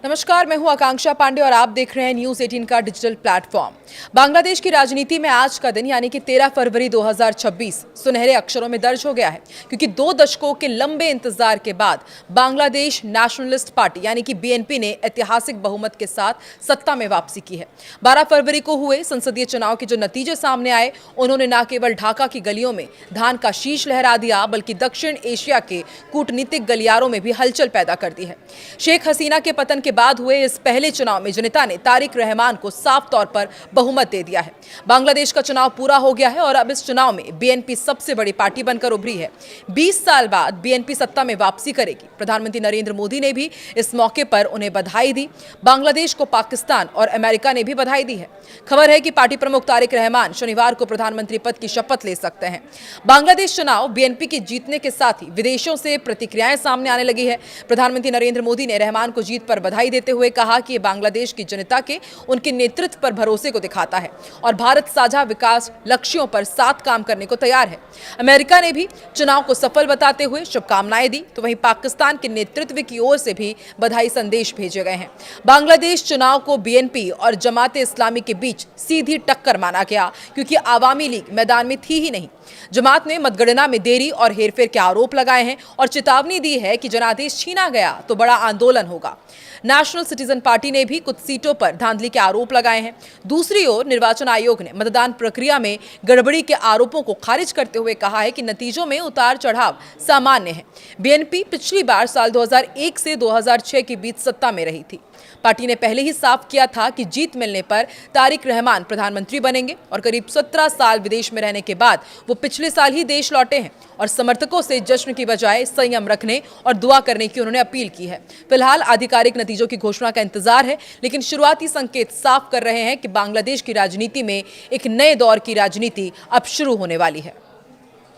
नमस्कार, मैं हूं आकांक्षा पांडे और आप देख रहे हैं न्यूज 18 का डिजिटल प्लेटफॉर्म। बांग्लादेश की राजनीति में आज का दिन यानी कि 13 फरवरी 2026 सुनहरे अक्षरों में दर्ज हो गया है, क्योंकि 2 दशकों के लंबे इंतजार के बाद बांग्लादेश नेशनलिस्ट पार्टी यानी कि बीएनपी ने ऐतिहासिक बहुमत के साथ सत्ता में वापसी की है। 12 फरवरी को हुए संसदीय चुनाव के जो नतीजे सामने आए, उन्होंने न केवल ढाका की गलियों में धान का शीश लहरा दिया, बल्कि दक्षिण एशिया के कूटनीतिक गलियारों में भी हलचल पैदा कर दी है। शेख हसीना के पतन के बाद हुए इस पहले चुनाव में जनता ने तारिक रहमान को साफ तौर पर बहुमत दे दिया है। बांग्लादेश का चुनाव पूरा हो गया है और अब इस चुनाव में बीएनपी सबसे बड़ी पार्टी बनकर उभरी है। 20 साल बाद बीएनपी सत्ता में वापसी करेगी। प्रधानमंत्री नरेंद्र मोदी ने भी इस मौके पर उन्हें बधाई दी। बांग्लादेश को पाकिस्तान और अमेरिका ने भी बधाई दी है। खबर है कि पार्टी प्रमुख तारिक रहमान शनिवार को प्रधानमंत्री पद की शपथ ले सकते हैं। बांग्लादेश चुनाव बीएनपी के जीतने के साथ ही विदेशों से प्रतिक्रियाएं सामने आने लगी है। प्रधानमंत्री नरेंद्र मोदी ने रहमान को जीत पर बधाई देते हुए कहा कि ये बांग्लादेश की जनता के उनके नेतृत्व पर भरोसे को दिखाता है और भारत साझा विकास लक्ष्यों पर साथ काम करने को तैयार है। अमेरिका ने भी चुनाव को सफल बताते हुए शुभकामनाएं दी, तो वहीं पाकिस्तान के नेतृत्व की ओर से भी बधाई संदेश भेजे गए हैं। बांग्लादेश चुनाव को बीएनपी और जमात इस्लामी के बीच सीधी टक्कर माना गया, क्योंकि आवामी लीग मैदान में थी ही नहीं। जमात ने मतगणना में देरी और हेरफेर के आरोप लगाए हैं और चेतावनी दी है कि जनादेश छीना गया तो बड़ा आंदोलन होगा। नेशनल सिटीजन पार्टी ने भी कुछ सीटों पर धांधली के आरोप लगाए हैं। दूसरी ओर निर्वाचन आयोग ने मतदान प्रक्रिया में गड़बड़ी के आरोपों को खारिज करते हुए कहा है कि नतीजों में उतार चढ़ाव सामान्य है। बीएनपी पिछली बार साल 2001 से 2006 के बीच सत्ता में रही थी। पार्टी ने पहले ही साफ किया था कि जीत मिलने पर तारिक रहमान प्रधानमंत्री बनेंगे और करीब 17 साल विदेश में रहने के बाद वो पिछले साल ही देश लौटे हैं और समर्थकों से जश्न की बजाय संयम रखने और दुआ करने की उन्होंने अपील की है। फिलहाल आधिकारिक नतीजों की घोषणा का इंतजार है, लेकिन शुरुआती संकेत साफ कर रहे हैं कि बांग्लादेश की राजनीति में एक नए दौर की राजनीति अब शुरू होने वाली है।